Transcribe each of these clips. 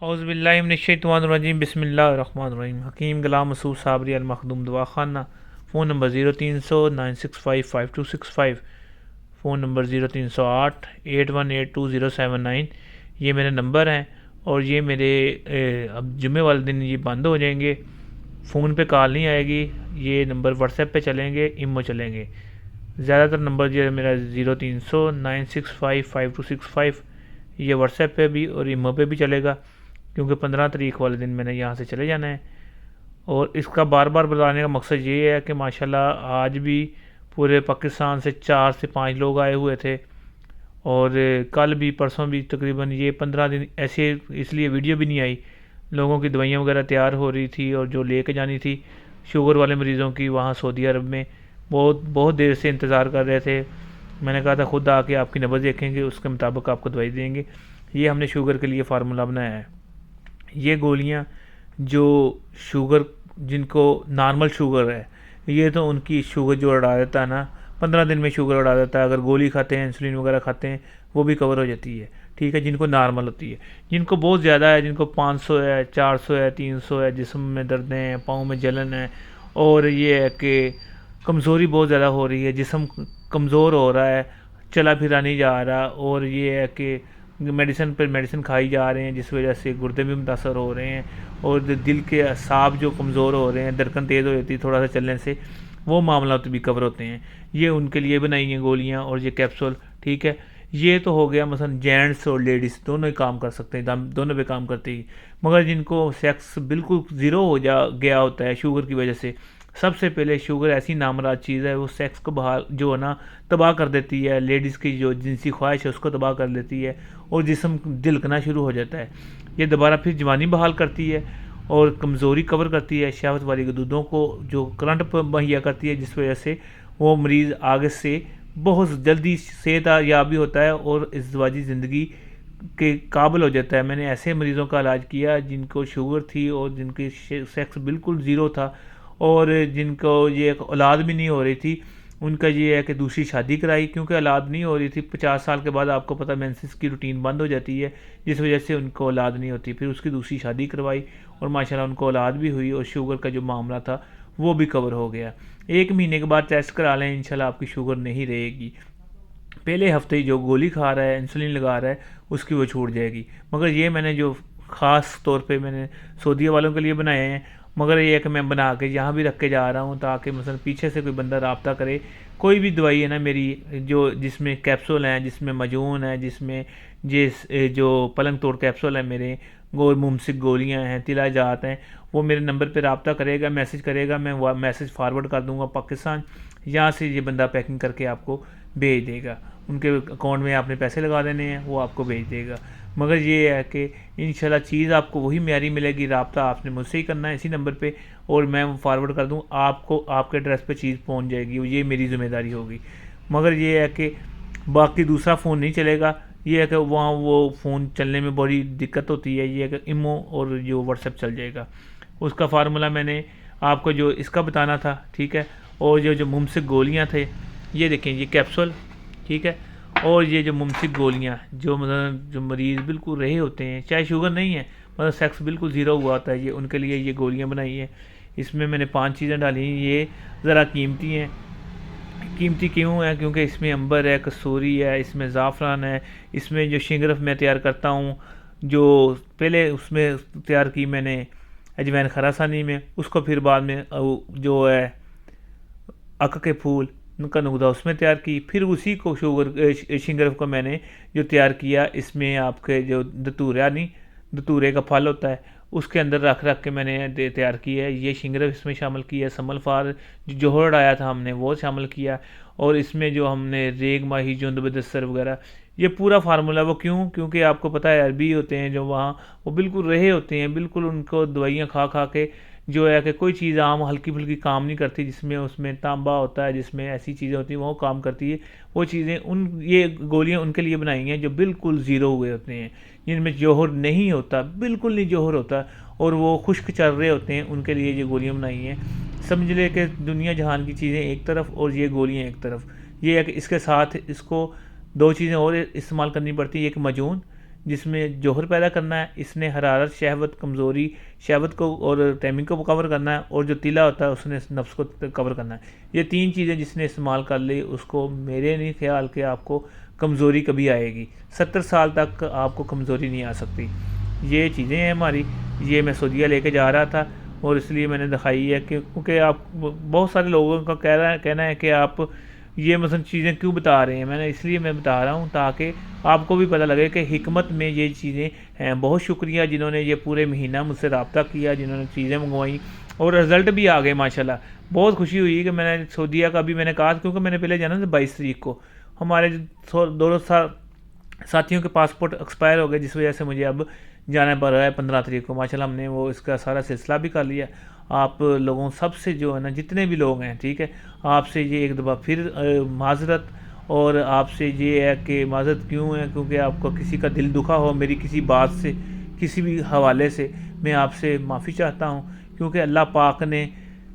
اعوذ باللہ من الشیطان الرجیم بسم اللہ الرحمن الرحیم حکیم غلام مسعود صابری المخدوم دعا خانہ فون نمبر 0300965525 فون نمبر 0308818279 یہ میرے نمبر ہیں اور یہ میرے اب جمعے والے دن یہ بند ہو جائیں گے. فون پہ کال نہیں آئے گی, یہ نمبر واٹس ایپ پہ چلیں گے, ایمو چلیں گے. زیادہ تر نمبر جو ہے میرا 0300965525 یہ واٹس ایپ پہ بھی اور ایمو پہ بھی چلے گا, کیونکہ 15 تاریخ والے دن میں نے یہاں سے چلے جانا ہے. اور اس کا بار بار بتانے کا مقصد یہ ہے کہ ماشاءاللہ آج بھی پورے پاکستان سے 4 سے 5 لوگ آئے ہوئے تھے, اور کل بھی پرسوں بھی تقریباً یہ 15 دن ایسے اس لیے ویڈیو بھی نہیں آئی. لوگوں کی دوائیاں وغیرہ تیار ہو رہی تھی اور جو لے کے جانی تھی شوگر والے مریضوں کی وہاں سعودی عرب میں بہت دیر سے انتظار کر رہے تھے. میں نے کہا تھا خود آ کے آپ کی نبض دیکھیں گے, اس کے مطابق آپ کو دوائی دیں گے. یہ ہم نے شوگر کے لیے فارمولہ بنایا ہے. یہ گولیاں جو شوگر جن کو نارمل شوگر ہے, یہ تو ان کی شوگر جو اڑا دیتا ہے نا, 15 دن میں شوگر اڑا دیتا ہے. اگر گولی کھاتے ہیں, انسولین وغیرہ کھاتے ہیں, وہ بھی کور ہو جاتی ہے. ٹھیک ہے, جن کو نارمل ہوتی ہے. جن کو بہت زیادہ ہے, جن کو 500 ہے, 400 ہے, 300 ہے, جسم میں دردیں ہیں, پاؤں میں جلن ہے, اور یہ ہے کہ کمزوری بہت زیادہ ہو رہی ہے, جسم کمزور ہو رہا ہے, چلا پھرا نہیں جا رہا, اور یہ ہے کہ میڈیسن پر میڈیسن کھائی جا رہے ہیں جس وجہ سے گردے بھی متاثر ہو رہے ہیں, اور دل کے اعصاب جو کمزور ہو رہے ہیں, دھڑکن تیز ہو جاتی ہے تھوڑا سا چلنے سے, وہ معاملات بھی کور ہوتے ہیں. یہ ان کے لیے بنائی ہیں گولیاں اور یہ کیپسول. ٹھیک ہے, یہ تو ہو گیا مثلا جینٹس اور لیڈیز دونوں ہی کام کر سکتے ہیں, دونوں پہ کام کرتے ہی. مگر جن کو سیکس بالکل زیرو ہو گیا ہوتا ہے شوگر کی وجہ سے, سب سے پہلے شوگر ایسی نامراد چیز ہے, وہ سیکس کو بحال جو ہے نا تباہ کر دیتی ہے. لیڈیز کی جو جنسی خواہش ہے اس کو تباہ کر دیتی ہے, اور جسم دلکنا شروع ہو جاتا ہے. یہ دوبارہ پھر جوانی بحال کرتی ہے اور کمزوری کور کرتی ہے, شہوت والی دودھوں کو جو کرنٹ مہیا کرتی ہے, جس وجہ سے وہ مریض آگے سے بہت جلدی صحت یابی ہوتا ہے اور ازدواجی زندگی کے قابل ہو جاتا ہے. میں نے ایسے مریضوں کا علاج کیا جن کو شوگر تھی اور جن کی سیکس بالکل زیرو تھا, اور جن کو یہ اولاد بھی نہیں ہو رہی تھی. ان کا یہ ہے کہ دوسری شادی کرائی, کیونکہ اولاد نہیں ہو رہی تھی. 50 سال کے بعد آپ کو پتہ مینسس کی روٹین بند ہو جاتی ہے, جس وجہ سے ان کو اولاد نہیں ہوتی. پھر اس کی دوسری شادی کروائی اور ماشاءاللہ ان کو اولاد بھی ہوئی, اور شوگر کا جو معاملہ تھا وہ بھی کور ہو گیا. 1 مہینے کے بعد ٹیسٹ کرا لیں, انشاءاللہ آپ کی شوگر نہیں رہے گی. پہلے ہفتے جو گولی کھا رہا ہے, انسولین لگا رہا ہے, اس کی وہ چھوٹ جائے گی. مگر یہ میں نے جو خاص طور پہ میں نے سعودی والوں کے لیے بنائے ہیں, مگر یہ ہے کہ میں بنا کے یہاں بھی رکھ کے جا رہا ہوں تاکہ مثلا پیچھے سے کوئی بندہ رابطہ کرے. کوئی بھی دوائی ہے نا میری جس میں کیپسول ہیں, جس میں مجون ہے, جس میں جو پلنگ توڑ کیپسول ہے میرے, ممسک گولیاں ہیں, تلا جات ہیں, وہ میرے نمبر پہ رابطہ کرے گا, میسج کرے گا, میں وہ میسج فارورڈ کر دوں گا پاکستان. یہاں سے یہ بندہ پیکنگ کر کے آپ کو بھیج دے گا. ان کے اکاؤنٹ میں آپ نے پیسے لگا دینے ہیں, وہ آپ کو بھیج دے گا. مگر یہ ہے کہ انشاءاللہ چیز آپ کو وہی معیاری ملے گی. رابطہ آپ نے مجھ سے ہی کرنا ہے اسی نمبر پہ, اور میں فارورڈ کر دوں آپ کو, آپ کے ایڈریس پہ چیز پہنچ جائے گی. یہ میری ذمہ داری ہوگی. مگر یہ ہے کہ باقی دوسرا فون نہیں چلے گا. یہ ہے کہ وہاں وہ فون چلنے میں بڑی دقت ہوتی ہے. یہ ہے کہ ایمو اور جو واٹس ایپ چل جائے گا. اس کا فارمولہ میں نے آپ کو جو اس کا بتانا تھا, ٹھیک ہے. اور جو ممسک گولیاں تھے, یہ دیکھیں یہ کیپسول, ٹھیک ہے. اور یہ جو ممسک گولیاں جو مریض بالکل رہے ہوتے ہیں, چاہے شوگر نہیں ہے, مطلب سیکس بالکل زیرو ہوا ہوتا ہے, یہ ان کے لیے یہ گولیاں بنائی ہیں. اس میں نے 5 چیزیں ڈالی ہیں. یہ ذرا قیمتی ہیں. قیمتی کیوں ہے؟ کیونکہ اس میں عنبر ہے, کسوری ہے, اس میں زعفران ہے, اس میں جو شنگرف میں تیار کرتا ہوں, جو پہلے اس میں تیار کی میں نے اجوین خراسانی میں, اس کو پھر بعد میں جو ہے عقق کے پھول کا نگدا اس میں تیار کی, پھر اسی کو شنگرف کو میں نے جو تیار کیا, اس میں آپ کے جو دتورے کا پھل ہوتا ہے اس کے اندر رکھ کے میں نے تیار کی ہے. یہ شنگرف اس میں شامل کیا ہے. سمل فار جو جوہر آیا تھا ہم نے وہ شامل کیا, اور اس میں جو ہم نے ریگ ماہی جوند بدستر وغیرہ, یہ پورا فارمولہ. وہ کیونکہ آپ کو پتہ ہے عربی ہوتے ہیں جو وہاں, وہ بالکل رہے ہوتے ہیں, بالکل ان کو دوائیاں کھا کے جو ہے کہ کوئی چیز عام ہلکی پھلکی کام نہیں کرتی, جس میں اس میں تانبا ہوتا ہے, جس میں ایسی چیزیں ہوتی ہیں وہ کام کرتی ہے. وہ چیزیں یہ گولیاں ان کے لیے بنائی ہیں جو بالکل زیرو ہوئے ہوتے ہیں, جن میں جوہر نہیں ہوتا, بالکل نہیں جوہر ہوتا, اور وہ خشک چل رہے ہوتے ہیں. ان کے لیے یہ گولیاں بنائی ہیں. سمجھ لے کہ دنیا جہان کی چیزیں ایک طرف اور یہ گولیاں ایک طرف. یہ ہے کہ اس کے ساتھ اس کو 2 چیزیں اور استعمال کرنی پڑتی ہیں. ایک مجون جس میں جوہر پیدا کرنا ہے، اس نے حرارت، شہوت، کمزوری، شہوت کو اور ٹائمنگ کو کور کرنا ہے، اور جو تیلا ہوتا ہے اس نے نفس کو کور کرنا ہے۔ یہ تین چیزیں جس نے استعمال کر لی، اس کو میرے نہیں خیال کہ آپ کو کمزوری کبھی آئے گی، 70 سال تک آپ کو کمزوری نہیں آ سکتی۔ یہ چیزیں ہیں ہماری، یہ میں سعودیہ لے کے جا رہا تھا، اور اس لیے میں نے دکھائی ہے کہ کیونکہ آپ بہت سارے لوگوں کا کہنا ہے کہ آپ یہ مثلا چیزیں کیوں بتا رہے ہیں، میں نے اس لیے میں بتا رہا ہوں تاکہ آپ کو بھی پتہ لگے کہ حکمت میں یہ چیزیں ہیں۔ بہت شکریہ جنہوں نے یہ پورے مہینہ مجھ سے رابطہ کیا، جنہوں نے چیزیں منگوائیں، اور رزلٹ بھی آ گئے ماشاءاللہ۔ بہت خوشی ہوئی کہ میں نے سعودیہ کا بھی میں نے کہا، کیونکہ میں نے پہلے جانا تھا 22 تاریخ کو، ہمارے دونوں ساتھیوں کے پاسپورٹ ایکسپائر ہو گئے، جس وجہ سے مجھے اب جانا پڑ رہا ہے 15 تاریخ کو۔ ماشاءاللہ ہم نے وہ اس کا سارا سلسلہ بھی کر لیا۔ آپ لوگوں سب سے جو ہے نا، جتنے بھی لوگ ہیں، ٹھیک ہے، آپ سے یہ ایک دفعہ پھر معذرت، اور آپ سے یہ ہے کہ معذرت کیوں ہے، کیونکہ آپ کو کسی کا دل دکھا ہو میری کسی بات سے، کسی بھی حوالے سے، میں آپ سے معافی چاہتا ہوں، کیونکہ اللہ پاک نے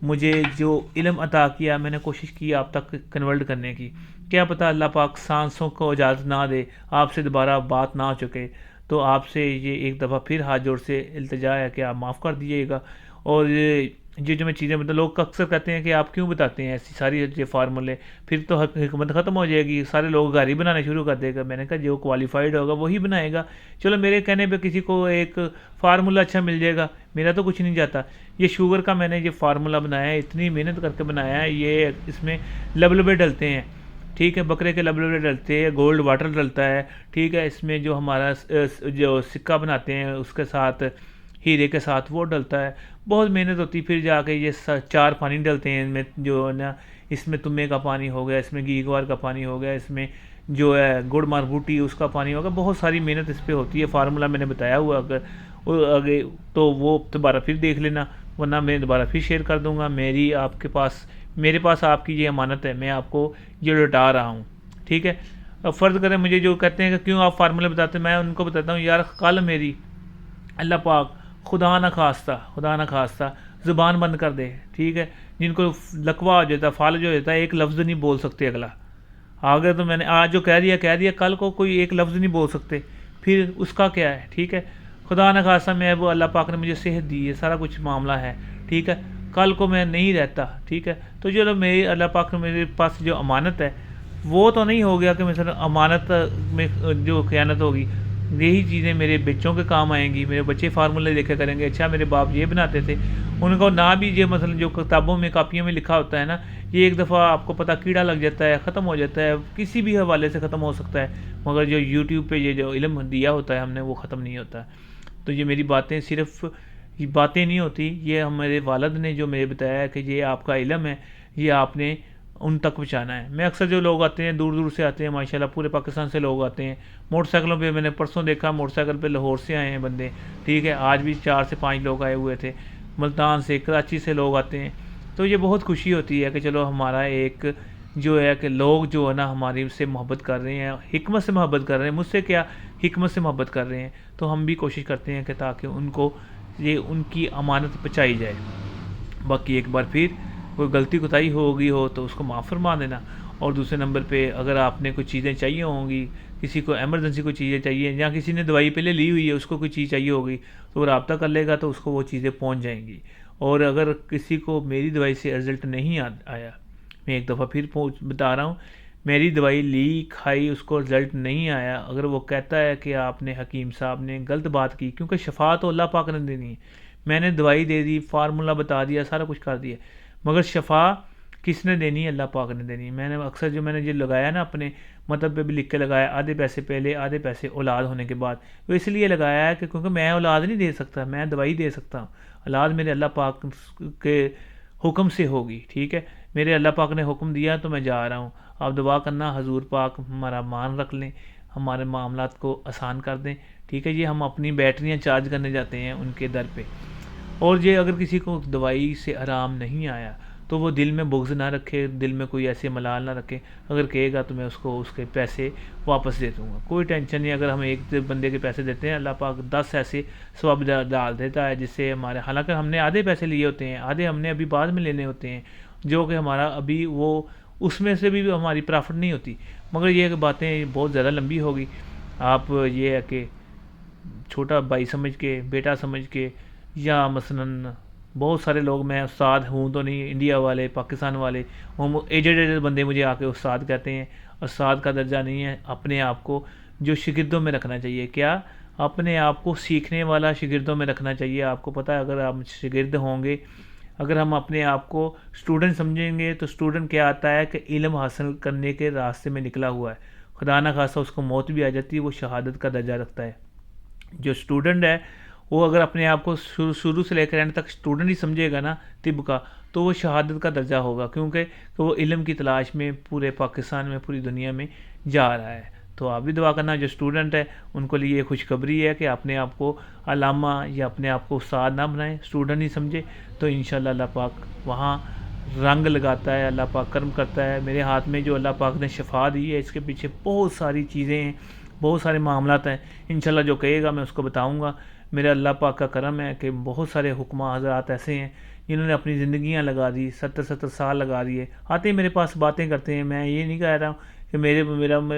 مجھے جو علم عطا کیا میں نے کوشش کی آپ تک کنورٹ کرنے کی۔ کیا پتہ اللہ پاک سانسوں کو اجازت نہ دے، آپ سے دوبارہ بات نہ ہو چکے، تو آپ سے یہ ایک دفعہ پھر ہاتھ جوڑ سے التجا ہے کہ آپ معاف کر دیجیے گا۔ اور یہ جو میں چیزیں لوگ اکثر کہتے ہیں کہ آپ کیوں بتاتے ہیں ایسی ساری یہ فارمولے، پھر تو حکمت ختم ہو جائے گی، سارے لوگ گھر ہی بنانے شروع کر دے گا۔ میں نے کہا جو کوالیفائڈ ہوگا وہی بنائے گا، چلو میرے کہنے پہ کسی کو ایک فارمولہ اچھا مل جائے گا، میرا تو کچھ نہیں جاتا۔ یہ شوگر کا میں نے یہ فارمولہ بنایا ہے، اتنی محنت کر کے بنایا ہے، یہ اس میں لبلبے ڈلتے ہیں، ٹھیک ہے، بکرے کے لبلبے ڈلتے ہیں، گولڈ واٹر ڈلتا ہے، ٹھیک ہے، اس میں جو ہمارا جو سکہ بناتے ہیں اس کے ساتھ ہیرے کے ساتھ وہ ڈلتا ہے، بہت محنت ہوتی۔ پھر جا کے یہ 4 پانی ڈلتے ہیں، ان میں جو ہے نا، اس میں تمے کا پانی ہو گیا، اس میں گیگوار کا پانی ہو گیا، اس میں جو ہے گڑ ماربوٹی اس کا پانی ہوگا، بہت ساری محنت اس پہ ہوتی ہے۔ فارمولہ میں نے بتایا ہوا، اگر آگے تو وہ دوبارہ پھر دیکھ لینا، ورنہ میں دوبارہ پھر شیئر کر دوں گا۔ میرے پاس آپ کی یہ امانت ہے، میں آپ کو یہ لوٹا رہا ہوں، ٹھیک ہے۔ اب فرض کریں مجھے جو کہتے ہیں کہ کیوں آپ فارمولے بتاتے ہیں، میں ان کو بتاتا ہوں یار کل میری اللہ پاک خدا نہ خواستہ زبان بند کر دے، ٹھیک ہے، جن کو لقوہ ہو جاتا ہے، فالج ہو جاتا ہے، ایک لفظ نہیں بول سکتے اگلا، آگے تو میں نے آج جو کہہ دیا، کل کو کوئی ایک لفظ نہیں بول سکتے، پھر اس کا کیا ہے، ٹھیک ہے۔ خدا نہ خواستہ میں وہ اللہ پاک نے مجھے صحت دی ہے، سارا کچھ معاملہ ہے، ٹھیک ہے، کل کو میں نہیں رہتا، ٹھیک ہے، تو چلو میری اللہ پاک نے میرے پاس جو امانت ہے وہ تو نہیں ہو گیا کہ مثلا امانت میں جو خیانت ہوگی، یہی چیزیں میرے بچوں کے کام آئیں گی، میرے بچے فارمولے دیکھا کریں گے، اچھا میرے باپ یہ بناتے تھے، ان کو نہ بھی یہ مثلا جو کتابوں میں کاپیوں میں لکھا ہوتا ہے نا، یہ ایک دفعہ آپ کو پتہ کیڑا لگ جاتا ہے، ختم ہو جاتا ہے، کسی بھی حوالے سے ختم ہو سکتا ہے، مگر جو یوٹیوب پہ یہ جو علم دیا ہوتا ہے ہم نے وہ ختم نہیں ہوتا۔ تو یہ میری باتیں صرف یہ باتیں نہیں ہوتی، یہ ہمارے والد نے جو مجھے بتایا ہے کہ یہ آپ کا علم ہے، یہ آپ نے ان تک پہنچانا ہے۔ میں اکثر جو لوگ آتے ہیں دور دور سے آتے ہیں، ماشاءاللہ پورے پاکستان سے لوگ آتے ہیں، موٹر سائیکلوں پہ، میں نے پرسوں دیکھا موٹر سائیکل پہ لاہور سے آئے ہیں بندے، ٹھیک ہے، آج بھی 4 سے 5 لوگ آئے ہوئے تھے، ملتان سے، کراچی سے لوگ آتے ہیں، تو یہ بہت خوشی ہوتی ہے کہ چلو ہمارا ایک جو ہے کہ لوگ جو ہے نا ہماری سے محبت کر رہے ہیں، حکمت سے محبت کر رہے ہیں، مجھ سے کیا حکمت سے محبت کر رہے ہیں، تو ہم بھی کوشش کرتے ہیں کہ تاکہ ان کو یہ ان کی امانت پہنچائی جائے۔ باقی ایک بار پھر کوئی غلطی کوتاہی ہو گئی ہو تو اس کو معاف فرما دینا، اور دوسرے نمبر پہ اگر آپ نے کوئی چیزیں چاہیے ہوں گی، کسی کو ایمرجنسی کوئی چیزیں چاہیے، یا کسی نے دوائی پہلے لی ہوئی ہے اس کو کوئی چیز چاہیے ہوگی تو وہ رابطہ کر لے گا تو اس کو وہ چیزیں پہنچ جائیں گی۔ اور اگر کسی کو میری دوائی سے رزلٹ نہیں آیا، میں ایک دفعہ پھر بتا رہا ہوں، میری دوائی لی کھائی اس کو رزلٹ نہیں آیا، اگر وہ کہتا ہے کہ آپ نے حکیم صاحب نے غلط بات کی، کیونکہ شفا تو اللہ پاک نے دینی ہے، میں نے دوائی دے دی، فارمولہ بتا دیا، سارا کچھ کر دیا، مگر شفا کس نے دینی ہے؟ اللہ پاک نے دینی ہے۔ میں نے اکثر جو میں نے یہ لگایا نا اپنے مطلب پہ بھی لکھ کے لگایا، آدھے پیسے پہلے آدھے پیسے اولاد ہونے کے بعد، وہ اس لیے لگایا ہے کہ کیونکہ میں اولاد نہیں دے سکتا، میں دوائی دے سکتا ہوں، اولاد میرے اللہ پاک کے حکم سے ہوگی، ٹھیک ہے، میرے اللہ پاک نے حکم دیا تو میں جا رہا ہوں۔ آپ دعا کرنا حضور پاک ہمارا مان رکھ لیں، ہمارے معاملات کو آسان کر دیں، ٹھیک ہے، یہ ہم اپنی بیٹریاں چارج کرنے جاتے ہیں ان کے در پہ۔ اور یہ اگر کسی کو دوائی سے آرام نہیں آیا تو وہ دل میں بغض نہ رکھے، دل میں کوئی ایسے ملال نہ رکھے، اگر کہے گا تو میں اس کو اس کے پیسے واپس دے دوں گا، کوئی ٹینشن نہیں۔ اگر ہم ایک بندے کے پیسے دیتے ہیں اللہ پاک 10 ایسے ثواب ڈال دیتا ہے، جس سے ہمارے، حالانکہ ہم نے آدھے پیسے لیے ہوتے ہیں، آدھے ہم نے ابھی بعد میں لینے ہوتے ہیں، جو کہ ہمارا ابھی وہ اس میں سے بھی ہماری پرافٹ نہیں ہوتی، مگر یہ باتیں بہت زیادہ لمبی ہوگی۔ آپ یہ ہے کہ چھوٹا بھائی سمجھ کے، بیٹا سمجھ کے، یا مثلاً بہت سارے لوگ، میں استاد ہوں تو نہیں، انڈیا والے، پاکستان والے، ہم ایجڈ بندے مجھے آ کے استاد کہتے ہیں. استاد کا درجہ نہیں ہے. اپنے آپ کو جو شاگردوں میں رکھنا چاہیے، کیا اپنے آپ کو سیکھنے والا شاگردوں میں رکھنا چاہیے. آپ کو پتہ ہے اگر آپ شاگرد ہوں گے، اگر ہم اپنے آپ کو اسٹوڈنٹ سمجھیں گے تو اسٹوڈنٹ کیا آتا ہے کہ علم حاصل کرنے کے راستے میں نکلا ہوا ہے. خدا نہ خواستہ اس کو موت بھی آ جاتی ہے، وہ شہادت کا درجہ رکھتا ہے. جو اسٹوڈنٹ ہے وہ اگر اپنے آپ کو شروع سے لے کر اینڈ تک اسٹوڈنٹ ہی سمجھے گا نا طب کا، تو وہ شہادت کا درجہ ہوگا، کیونکہ وہ علم کی تلاش میں پورے پاکستان میں، پوری دنیا میں جا رہا ہے. تو آپ بھی دعا کرنا جو اسٹوڈنٹ ہے ان کو لیے یہ خوشخبری ہے کہ اپنے آپ کو علامہ یا اپنے آپ کو استاد نہ بنائیں، اسٹوڈنٹ ہی سمجھے. تو انشاءاللہ اللہ پاک وہاں رنگ لگاتا ہے، اللہ پاک کرم کرتا ہے. میرے ہاتھ میں جو اللہ پاک نے شفا دی ہے، اس کے پیچھے بہت ساری چیزیں ہیں، بہت سارے معاملات ہیں. انشاءاللہ جو کہے گا میں اس کو بتاؤں گا. میرے اللہ پاک کا کرم ہے کہ بہت سارے حکماء حضرات ایسے ہیں جنہوں نے اپنی زندگیاں لگا دی، 70 سال لگا دیے. آتے ہیں میرے پاس باتیں کرتے ہیں، میں یہ نہیں کہہ رہا ہوں کہ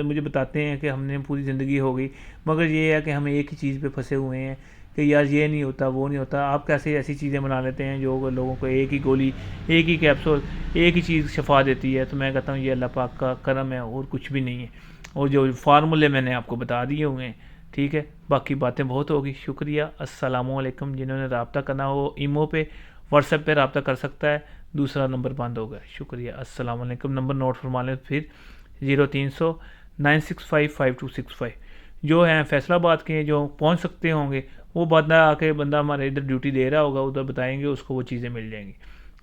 مجھے بتاتے ہیں کہ ہم نے پوری زندگی ہو گئی، مگر یہ ہے کہ ہم ایک ہی چیز پہ پھنسے ہوئے ہیں کہ یار یہ نہیں ہوتا، وہ نہیں ہوتا. آپ کیسے ایسی چیزیں بنا لیتے ہیں جو لوگوں کو ایک ہی گولی، ایک ہی کیپسول، ایک ہی چیز شفا دیتی ہے. تو میں کہتا ہوں یہ اللہ پاک کا کرم ہے اور کچھ بھی نہیں ہے. اور جو فارمولے میں نے آپ کو بتا دیے ہوئے ہیں، ٹھیک ہے. باقی باتیں بہت ہوگی. شکریہ. السلام علیکم. جنہوں نے رابطہ کرنا ہو ایمو پہ، واٹس ایپ پہ رابطہ کر سکتا ہے. دوسرا نمبر بند ہوگا. شکریہ. السلام علیکم. نمبر نوٹ فرما لیں پھر، 0300-965-5265. جو ہیں فیصل آباد کے، جو پہنچ سکتے ہوں گے، وہ بندہ آ کے بندہ ہمارے ادھر ڈیوٹی دے رہا ہوگا، ادھر بتائیں گے اس کو، وہ چیزیں مل جائیں گی.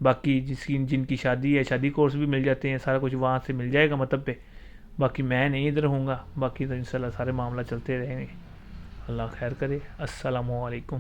باقی جن کی شادی ہے، شادی کورس بھی مل جاتے ہیں، سارا کچھ وہاں سے مل جائے گا مطلب پہ. باقی میں نہیں ادھر ہوں گا، باقی تو انشاءاللہ سارے معاملہ چلتے رہیں گے. اللہ خیر کرے. السلام علیکم.